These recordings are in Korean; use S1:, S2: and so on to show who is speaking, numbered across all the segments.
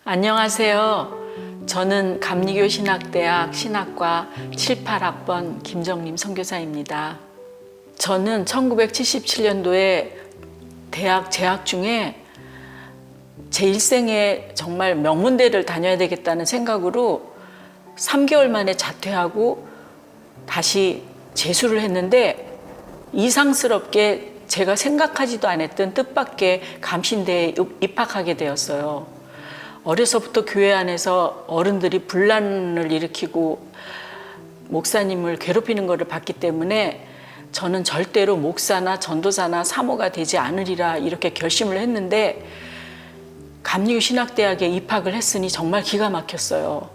S1: 안녕하세요. 저는 감리교 신학대학 신학과 7, 8학번 김정림 선교사입니다. 저는 1977년도에 대학 재학 중에 제 일생에 정말 명문대를 다녀야 되겠다는 생각으로 3개월 만에 자퇴하고 다시 재수를 했는데 이상스럽게 제가 생각하지도 않았던 뜻밖의 감신대에 입학하게 되었어요. 어려서부터 교회 안에서 어른들이 분란을 일으키고 목사님을 괴롭히는 것을 봤기 때문에 저는 절대로 목사나 전도사나 사모가 되지 않으리라 이렇게 결심을 했는데 감리교 신학대학에 입학을 했으니 정말 기가 막혔어요.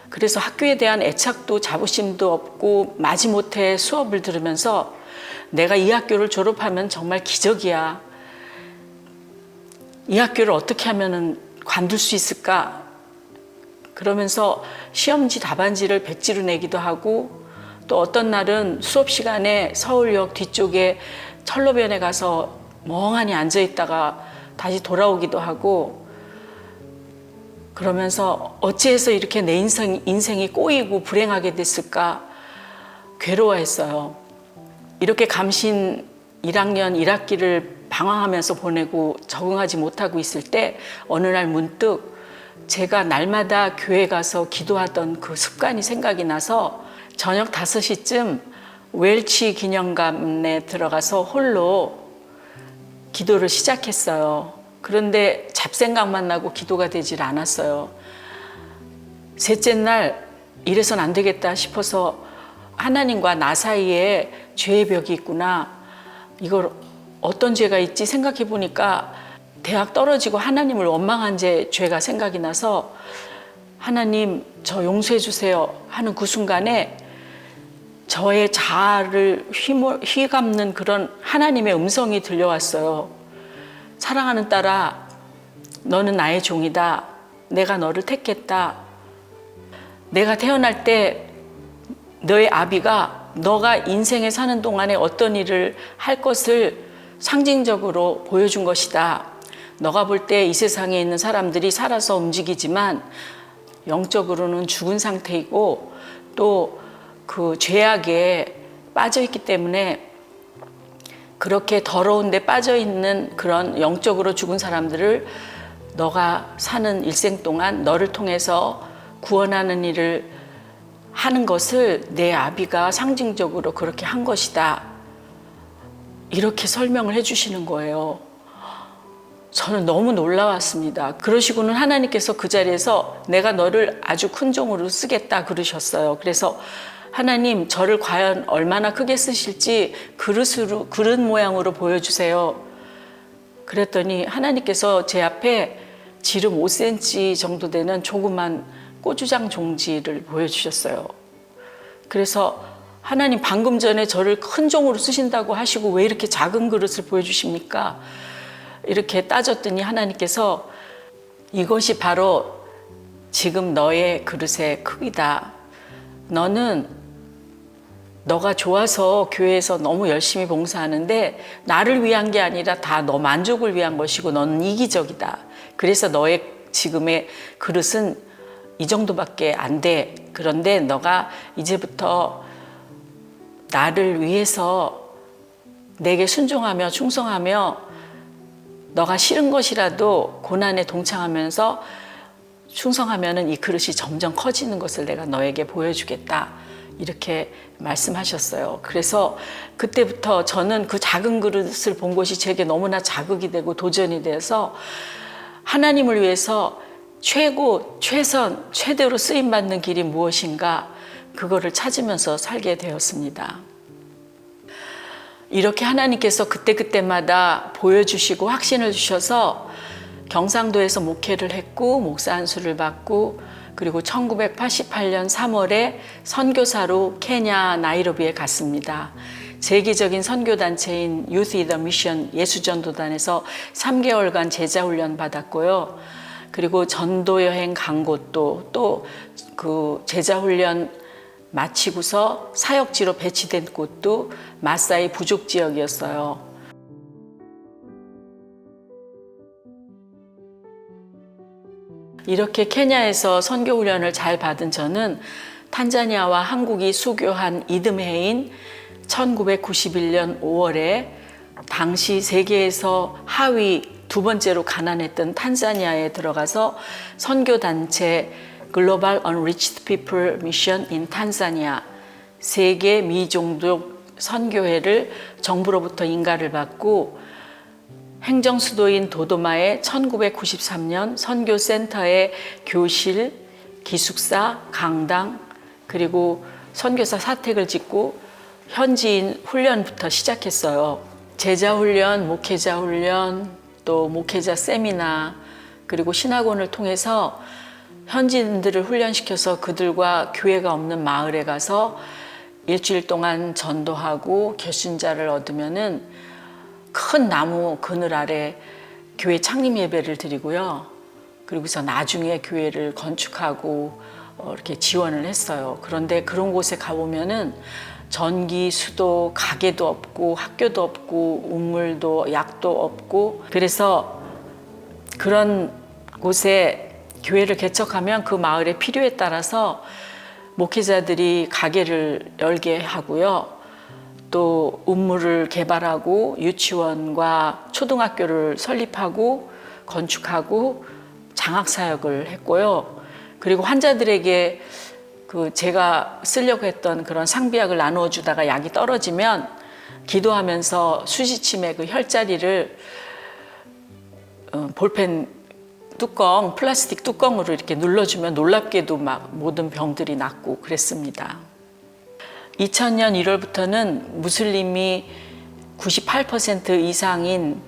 S1: 그래서 학교에 대한 애착도 자부심도 없고 마지못해 수업을 들으면서 내가 이 학교를 졸업하면 정말 기적이야. 이 학교를 어떻게 하면 관둘 수 있을까? 그러면서 시험지 답안지를 백지로 내기도 하고 또 어떤 날은 수업 시간에 서울역 뒤쪽에 철로변에 가서 멍하니 앉아 있다가 다시 돌아오기도 하고 그러면서 어찌해서 이렇게 내 인생이 꼬이고 불행하게 됐을까 괴로워했어요. 이렇게 감신 1학년 1학기를 방황하면서 보내고 적응하지 못하고 있을 때 어느 날 문득 제가 날마다 교회 가서 기도하던 그 습관이 생각이 나서 저녁 5시쯤 웰치 기념관에 들어가서 홀로 기도를 시작했어요. 그런데 잡생각만 나고 기도가 되질 않았어요. 셋째 날 이래선 안 되겠다 싶어서 하나님과 나 사이에 죄의 벽이 있구나. 이걸 어떤 죄가 있지 생각해 보니까 대학 떨어지고 하나님을 원망한 죄가 생각이 나서 하나님 저 용서해 주세요 하는 그 순간에 저의 자아를 휘감는 그런 하나님의 음성이 들려왔어요. 사랑하는 딸아, 너는 나의 종이다. 내가 너를 택했다. 내가 태어날 때 너의 아비가 너가 인생에 사는 동안에 어떤 일을 할 것을 상징적으로 보여준 것이다. 너가 볼 때 이 세상에 있는 사람들이 살아서 움직이지만 영적으로는 죽은 상태이고 또 그 죄악에 빠져 있기 때문에 그렇게 더러운 데 빠져 있는 그런 영적으로 죽은 사람들을 너가 사는 일생 동안 너를 통해서 구원하는 일을 하는 것을 내 아비가 상징적으로 그렇게 한 것이다. 이렇게 설명을 해주시는 거예요. 저는 너무 놀라웠습니다. 그러시고는 하나님께서 그 자리에서 내가 너를 아주 큰 종으로 쓰겠다 그러셨어요. 그래서 하나님 저를 과연 얼마나 크게 쓰실지 그릇 모양으로 보여주세요. 그랬더니 하나님께서 제 앞에 지름 5cm 정도 되는 조그만 고추장 종지를 보여주셨어요. 그래서 하나님 방금 전에 저를 큰 종으로 쓰신다고 하시고 왜 이렇게 작은 그릇을 보여주십니까? 이렇게 따졌더니 하나님께서 이것이 바로 지금 너의 그릇의 크기다. 너가 좋아서 교회에서 너무 열심히 봉사하는데 나를 위한 게 아니라 다 너 만족을 위한 것이고 너는 이기적이다. 그래서 너의 지금의 그릇은 이 정도밖에 안 돼. 그런데 너가 이제부터 나를 위해서 내게 순종하며 충성하며 너가 싫은 것이라도 고난에 동참하면서 충성하면은 이 그릇이 점점 커지는 것을 내가 너에게 보여주겠다. 이렇게 말씀하셨어요. 그래서 그때부터 저는 그 작은 그릇을 본 것이 제게 너무나 자극이 되고 도전이 돼서 하나님을 위해서 최고, 최선, 최대로 쓰임받는 길이 무엇인가 그거를 찾으면서 살게 되었습니다. 이렇게 하나님께서 그때그때마다 보여주시고 확신을 주셔서 경상도에서 목회를 했고 목사 안수를 받고 그리고 1988년 3월에 선교사로 케냐 나이로비에 갔습니다. 세계적인 선교단체인 Youth in the Mission 예수전도단에서 3개월간 제자훈련 받았고요. 그리고 전도여행 간 곳도 또 그 제자훈련 마치고서 사역지로 배치된 곳도 마사이 부족 지역이었어요. 이렇게 케냐에서 선교훈련을 잘 받은 저는 탄자니아와 한국이 수교한 이듬해인 1991년 5월에 당시 세계에서 하위 두 번째로 가난했던 탄자니아에 들어가서 선교단체 Global Unreached People Mission in Tanzania 세계 미종족 선교회를 정부로부터 인가를 받고 행정수도인 도도마의 1993년 선교센터의 교실, 기숙사, 강당 그리고 선교사 사택을 짓고 현지인 훈련부터 시작했어요. 제자 훈련, 목회자 훈련, 또 목회자 세미나 그리고 신학원을 통해서 현지인들을 훈련시켜서 그들과 교회가 없는 마을에 가서 일주일 동안 전도하고 결신자를 얻으면은 큰 나무 그늘 아래 교회 창립 예배를 드리고요. 그리고서 나중에 교회를 건축하고 이렇게 지원을 했어요. 그런데 그런 곳에 가보면은 전기, 수도, 가게도 없고 학교도 없고 우물도 약도 없고 그래서 그런 곳에 교회를 개척하면 그 마을의 필요에 따라서 목회자들이 가게를 열게 하고요. 또 우물을 개발하고 유치원과 초등학교를 설립하고 건축하고 장학사역을 했고요. 그리고 환자들에게 제가 쓰려고 했던 그런 상비약을 나누어 주다가 약이 떨어지면 기도하면서 수지침의 그 혈자리를 볼펜 뚜껑, 플라스틱 뚜껑으로 이렇게 눌러주면 놀랍게도 막 모든 병들이 낫고 그랬습니다. 2000년 1월부터는 무슬림이 98% 이상인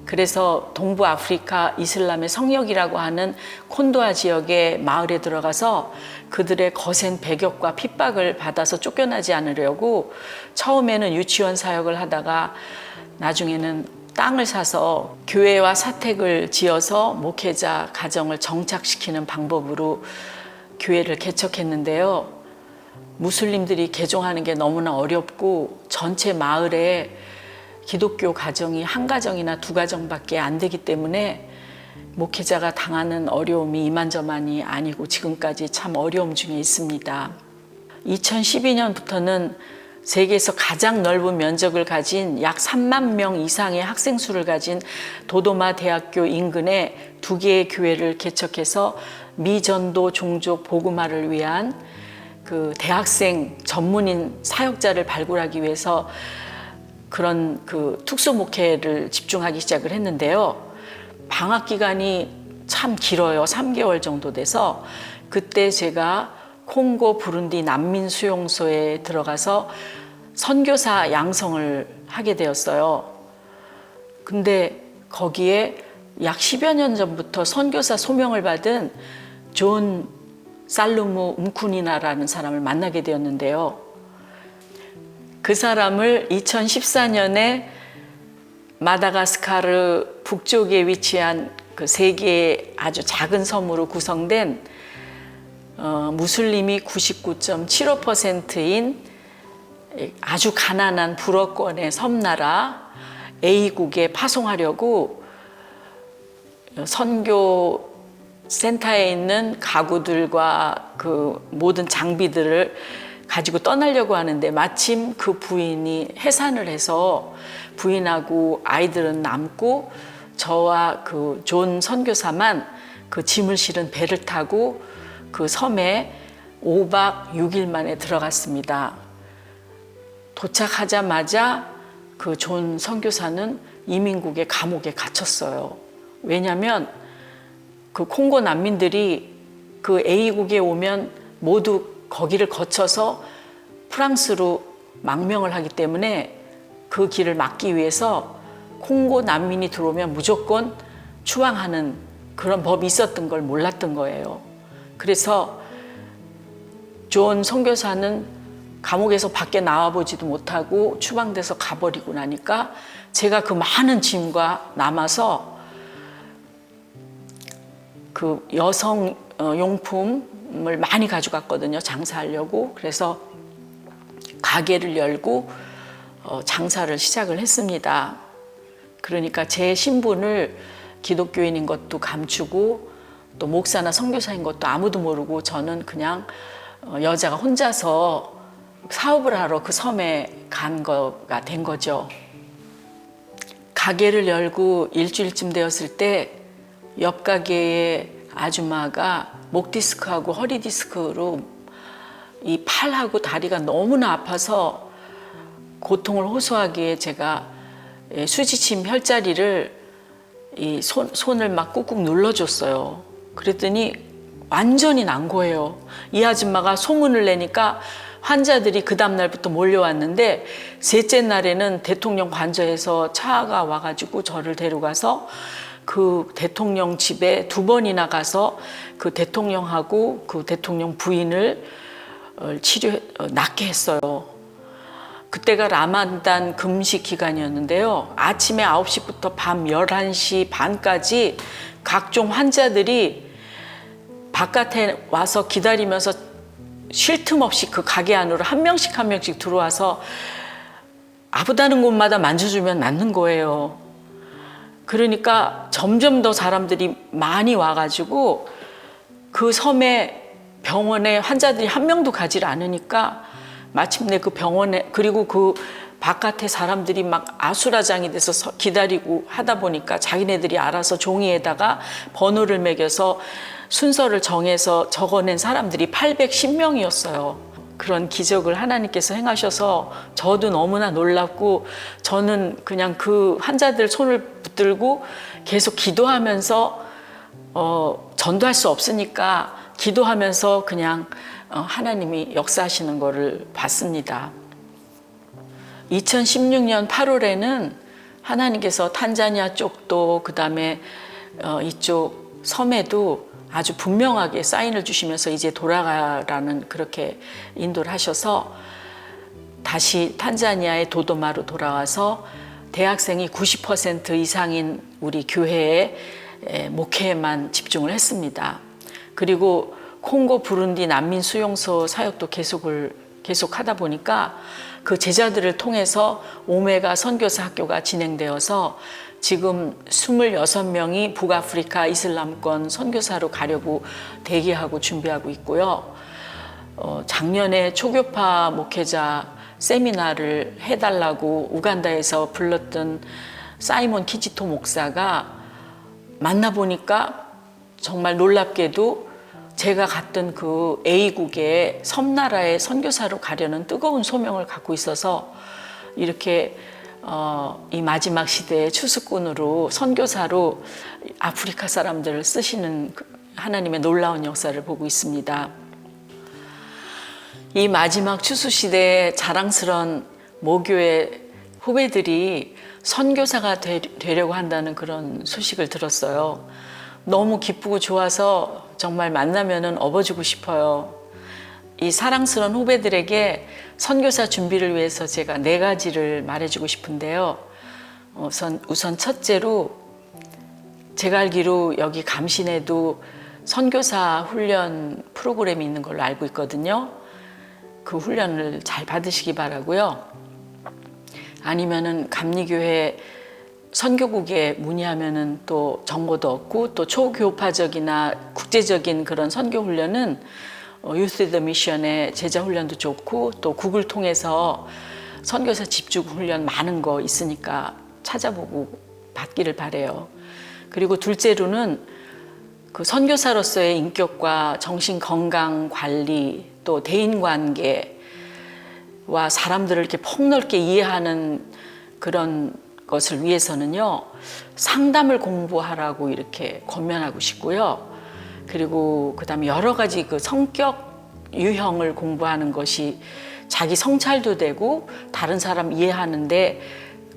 S1: 그래서 동부 아프리카 이슬람의 성역이라고 하는 콘도아 지역의 마을에 들어가서 그들의 거센 배격과 핍박을 받아서 쫓겨나지 않으려고 처음에는 유치원 사역을 하다가 나중에는 땅을 사서 교회와 사택을 지어서 목회자 가정을 정착시키는 방법으로 교회를 개척했는데요. 무슬림들이 개종하는 게 너무나 어렵고 전체 마을에 기독교 가정이 한 가정이나 두 가정밖에 안 되기 때문에 목회자가 당하는 어려움이 이만저만이 아니고 지금까지 참 어려움 중에 있습니다. 2012년부터는 세계에서 가장 넓은 면적을 가진 약 3만 명 이상의 학생 수를 가진 도도마 대학교 인근에 2개의 교회를 개척해서 미전도 종족 복음화를 위한 그 대학생 전문인 사역자를 발굴하기 위해서 그런 그 특수 목회를 집중하기 시작을 했는데요. 방학 기간이 참 길어요. 3개월 정도 돼서 그때 제가 콩고 부룬디 난민 수용소에 들어가서 선교사 양성을 하게 되었어요. 근데 거기에 약 10여 년 전부터 선교사 소명을 받은 존 살루무 움쿠니나라는 사람을 만나게 되었는데요. 그 사람을 2014년에 마다가스카르 북쪽에 위치한 그 세계의 아주 작은 섬으로 구성된 무슬림이 99.75%인 아주 가난한 불어권의 섬나라 A국에 파송하려고 선교 센터에 있는 가구들과 그 모든 장비들을 가지고 떠나려고 하는데 마침 그 부인이 해산을 해서 부인하고 아이들은 남고 저와 그 존 선교사만 그 짐을 실은 배를 타고 그 섬에 5박 6일 만에 들어갔습니다. 도착하자마자 그 존 선교사는 이민국의 감옥에 갇혔어요. 왜냐하면 그 콩고 난민들이 그 A국에 오면 모두 거기를 거쳐서 프랑스로 망명을 하기 때문에 그 길을 막기 위해서 콩고 난민이 들어오면 무조건 추방하는 그런 법이 있었던 걸 몰랐던 거예요. 그래서 존 선교사는 감옥에서 밖에 나와보지도 못하고 추방돼서 가버리고 나니까 제가 그 많은 짐과 남아서 그 여성 용품을 많이 가져갔거든요. 장사하려고. 그래서 가게를 열고 장사를 시작을 했습니다. 그러니까 제 신분을 기독교인인 것도 감추고 또 목사나 선교사인 것도 아무도 모르고 저는 그냥 여자가 혼자서 사업을 하러 그 섬에 간 거가 된 거죠. 가게를 열고 일주일쯤 되었을 때 옆 가게의 아줌마가 목 디스크하고 허리 디스크로 이 팔하고 다리가 너무나 아파서 고통을 호소하기에 제가 수지침 혈자리를 이 손을 막 꾹꾹 눌러줬어요. 그랬더니 완전히 난 거예요. 이 아줌마가 소문을 내니까 환자들이 그 다음날부터 몰려왔는데 셋째 날에는 대통령 관저에서 차가 와가지고 저를 데려가서 그 대통령 집에 2번이나 가서 그 대통령하고 그 대통령 부인을 낫게 했어요. 그때가 라마단 금식 기간이었는데요. 아침에 9시부터 밤 11시 반까지 각종 환자들이 바깥에 와서 기다리면서 쉴 틈 없이 그 가게 안으로 한 명씩 들어와서 아프다는 곳마다 만져주면 낫는 거예요. 그러니까 점점 더 사람들이 많이 와가지고 그 섬에 병원에 환자들이 한 명도 가지 않으니까 마침내 그 병원에, 그리고 그 바깥에 사람들이 막 아수라장이 돼서 기다리고 하다 보니까 자기네들이 알아서 종이에다가 번호를 매겨서 순서를 정해서 적어낸 사람들이 810명이었어요. 그런 기적을 하나님께서 행하셔서 저도 너무나 놀랍고 저는 그냥 그 환자들 손을 붙들고 계속 기도하면서 전도할 수 없으니까 기도하면서 그냥 하나님이 역사하시는 거를 봤습니다. 2016년 8월에는 하나님께서 탄자니아 쪽도 그다음에 이쪽 섬에도 아주 분명하게 사인을 주시면서 이제 돌아가라는 그렇게 인도를 하셔서 다시 탄자니아의 도도마로 돌아와서 대학생이 90% 이상인 우리 교회의 목회에만 집중을 했습니다. 그리고 콩고 부룬디 난민 수용소 사역도 계속 하다 보니까 그 제자들을 통해서 오메가 선교사 학교가 진행되어서 지금 26명이 북아프리카 이슬람권 선교사로 가려고 대기하고 준비하고 있고요. 작년에 초교파 목회자 세미나를 해달라고 우간다에서 불렀던 사이몬 키지토 목사가 만나보니까 정말 놀랍게도 제가 갔던 그 A국의 섬나라의 선교사로 가려는 뜨거운 소명을 갖고 있어서 이렇게 이 마지막 시대의 추수꾼으로 선교사로 아프리카 사람들을 쓰시는 하나님의 놀라운 역사를 보고 있습니다. 이 마지막 추수 시대에 자랑스러운 모교의 후배들이 선교사가 되려고 한다는 그런 소식을 들었어요. 너무 기쁘고 좋아서 정말 만나면은 업어주고 싶어요. 이 사랑스러운 후배들에게 선교사 준비를 위해서 제가 4가지를 말해주고 싶은데요. 우선 첫째로 제가 알기로 여기 감신에도 선교사 훈련 프로그램이 있는 걸로 알고 있거든요. 그 훈련을 잘 받으시기 바라고요. 아니면은 감리교회 선교국에 문의하면은 또 정보도 얻고 또 초교파적이나 국제적인 그런 선교 훈련은 유스 더 미션의 제자 훈련도 좋고 또 구글 통해서 선교사 집중 훈련 많은 거 있으니까 찾아보고 받기를 바래요. 그리고 둘째로는 그 선교사로서의 인격과 정신 건강 관리 또 대인 관계와 사람들을 이렇게 폭넓게 이해하는 그런 것을 위해서는요, 상담을 공부하라고 이렇게 권면하고 싶고요. 그리고 그다음에 여러 가지 그 성격 유형을 공부하는 것이 자기 성찰도 되고 다른 사람 이해하는데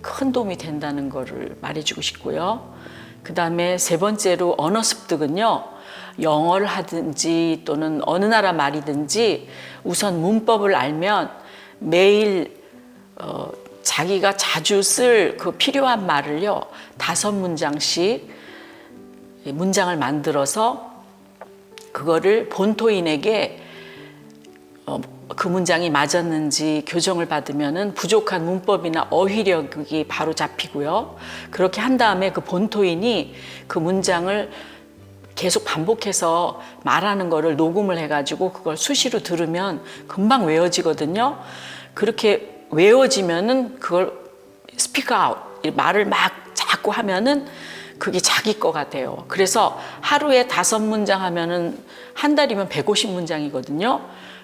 S1: 큰 도움이 된다는 거를 말해주고 싶고요. 그다음에 3번째로 언어 습득은요, 영어를 하든지 또는 어느 나라 말이든지 우선 문법을 알면 매일 자기가 자주 쓸 그 필요한 말을요 5문장씩 문장을 만들어서 그거를 본토인에게 그 문장이 맞았는지 교정을 받으면은 부족한 문법이나 어휘력이 바로 잡히고요. 그렇게 한 다음에 그 본토인이 그 문장을 계속 반복해서 말하는 거를 녹음을 해가지고 그걸 수시로 들으면 금방 외워지거든요. 그렇게 외워지면은 그걸 스피크 아웃, 말을 막 자꾸 하면은 그게 자기 거 같아요. 그래서 하루에 5문장 하면은 한 달이면 150문장이거든요.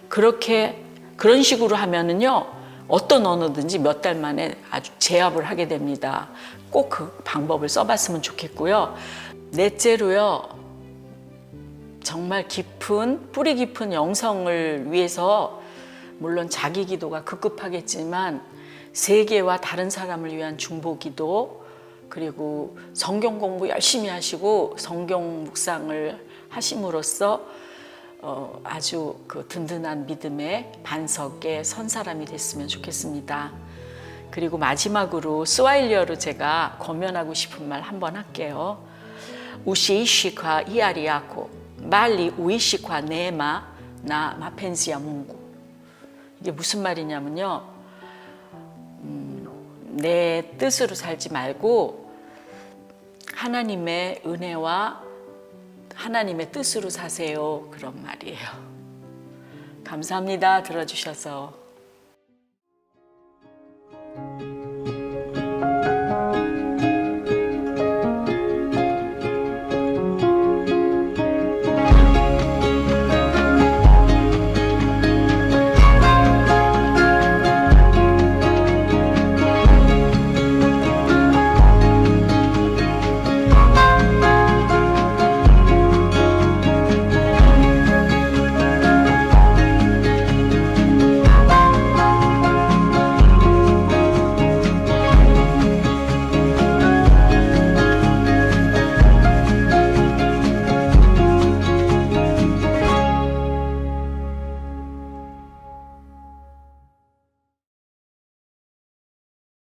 S1: 그런 식으로 하면은요, 어떤 언어든지 몇 달 만에 아주 제압을 하게 됩니다. 꼭 그 방법을 써봤으면 좋겠고요. 넷째로요, 정말 뿌리 깊은 영성을 위해서 물론 자기 기도가 급급하겠지만 세계와 다른 사람을 위한 중보기도, 그리고 성경 공부 열심히 하시고 성경 묵상을 하심으로써 아주 그 든든한 믿음의 반석에 선 사람이 됐으면 좋겠습니다. 그리고 마지막으로 스와힐리어로 제가 권면하고 싶은 말 한번 할게요. 우시이시카 이아리아코 말리 우이시카 네마 나 마펜시아 문구. 이게 무슨 말이냐면요, 내 뜻으로 살지 말고 하나님의 은혜와 하나님의 뜻으로 사세요. 그런 말이에요. 감사합니다. 들어주셔서.